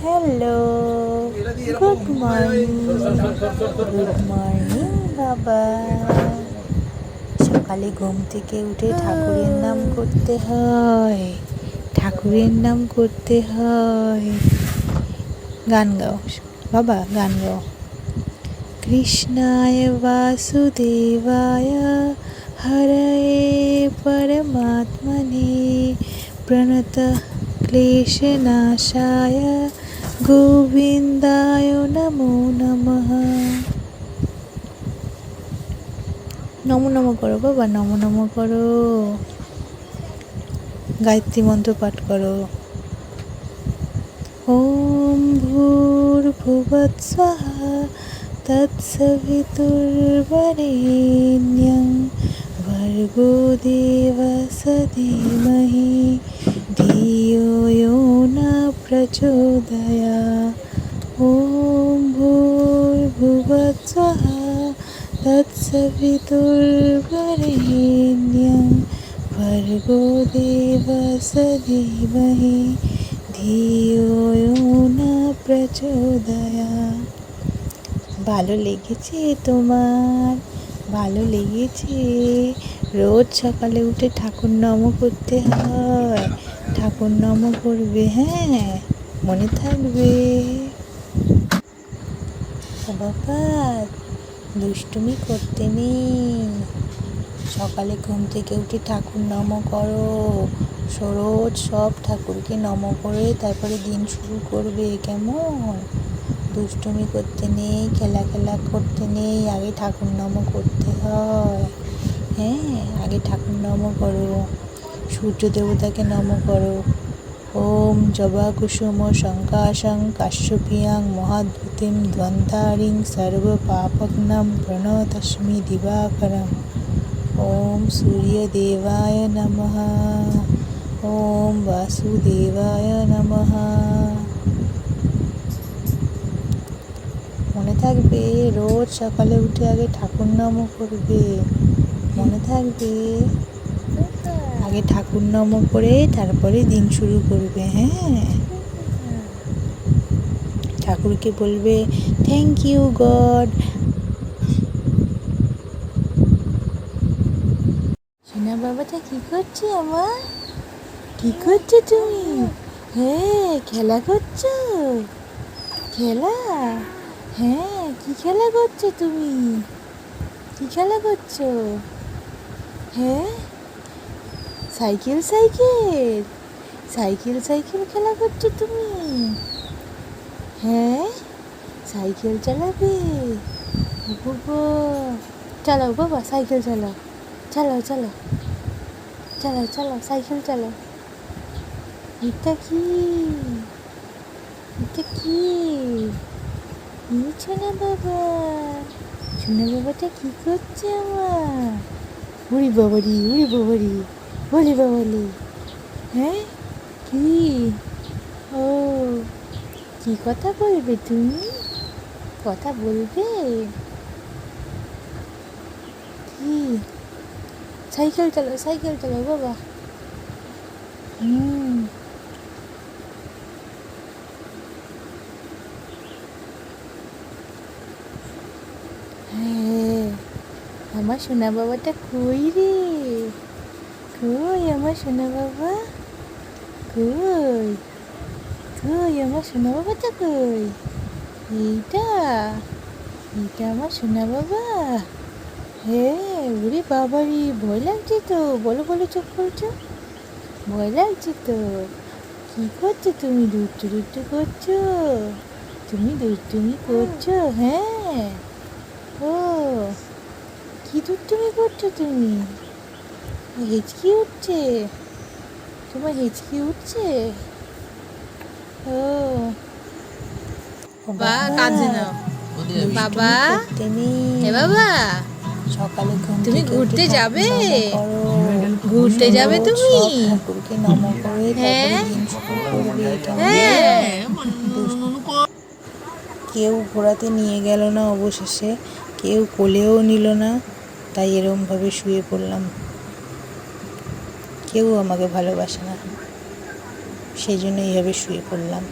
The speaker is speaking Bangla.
Hello, good morning. Good morning বাবা। সকালে ঘুম থেকে উঠে ঠাকুরের নাম করতে হয়, ঠাকুরের নাম করতে হয়। গান গাও বাবা, গান গাও। কৃষ্ণায় বাসুদেবায় হরয়ে পরমাত্মনে প্রণত ক্লেশনাশায় গোবিন্দায় নমো নমঃ। নমো নমো করো বাবা, নমো নমো করো। গায়ত্রী মন্ত্র পাঠ করো। ওম ভূর্ভুবস্সুঃ তৎসবিতুর্বরেণ্যং ভর্গো দেবস্য ধীমহি ধিयो यो न प्रचोदयात्। ॐ भूर्भुवस्सुः तत्सवितुर्वरेण्यं भर्गो देवस्य धीमहि धियो यो न प्रचोदयात्। ভালো লেগেছে তোমার? ভালো লেগেছে? রোজ সকালে উঠে ঠাকুর নম করতে হয়, ঠাকুর নম করবে, হ্যাঁ, মনে থাকবে। বাবা দুষ্টুমি করতে নেই, সকালে ঘুম থেকে উঠে ঠাকুর নম করো। রোজ সব ঠাকুরকে নম করে তারপরে দিন শুরু করবে, কেমন? দুষ্টুমি করতে নেই, খেলা করতে নেই, আগে ঠাকুর নম করতে হয়। হ্যাঁ, আগে ঠাকুর নম করো, সূর্য দেবতাকে নম করো। ওম জবা কুসুম শঙ্কাশং কাশ্যপিয়াং মহাদ্ভুতিম দ্বন্দ্বারিং সর্ব পাপঘ্নং প্রণতস্মি দিবাকরং। ওম সূর্যদেবায় নমঃ। ওম বাসুদেবায় নমঃ। মনে থাকবে, রোজ সকালে উঠে আগে ঠাকুর নাম করবে, মনে থাকবে। আগে ঠাকুর নাম করে তারপরে দিন শুরু করবে, হ্যাঁ। ঠাকুরকে বলবে থ্যাংক ইউ গড। সোনা বাবাটা কি করছে আমার? কি করছো তুমি? হ্যাঁ, খেলা করছো? খেলা? হ্যাঁ, কি খেলা করছো তুমি? কি খেলা করছো? হ্যাঁ, সাইকেল খেলা করছো তুমি? হ্যাঁ, সাইকেল চালাবে? বাবা চালাও বাবা, সাইকেল চালাও, চালাও চালাও চালাও চালাও, সাইকেল চালাও। এটা কি? এটা কি? সোনা বাবা, সোনা বাবাটা কি করছে আমার? উড়ি বাবারি, উড়ি বাবারি, বলি বাবালি। হ্যাঁ, কি? ও, কি কথা বলবে তুমি? কথা বলবে? কি? সাইকেল চালাও বাবা। হ্যাঁ, আমার সোনা বাবাটা কই রে? কই আমার সোনা বাবা? কই কই আমার সোনা বাবাটা কই? এইটা এইটা আমার সোনা বাবা। হ্যাঁ, ওরে বাবারি, ভয় লাগছে তো। বলো বলো, চুপ করছো, ভয় লাগছে তো। কি করছো তুমি? দুষ্টু করছো? তুমি দুষ্টুমি করছো? হ্যাঁ। ও, কি দুষ্টুমি করছো তুমি? হেঁচকি উঠছে তোমার? হেঁচকি উঠছে? ও বাবা কাঁদছে না। বাবা, হে বাবা, সকালে ঘুম তুমি থেকে ঘুরতে উঠে যাবে? ঘুরতে যাবে রোজ তুমি? সব ঠাকুরকে নম করে তারপরে হ্যাঁ দিন শুরু করবে, কেমন? হ্যাঁ। কেউ ঘোরাতে নিয়ে গেল না, অবশেষে কেউ কোলেও নিল না, তাই এরমভাবে শুয়ে পড়লাম। কেউ আমাকে ভালোবাসে না, সেই জন্য এইভাবে শুয়ে পড়লাম।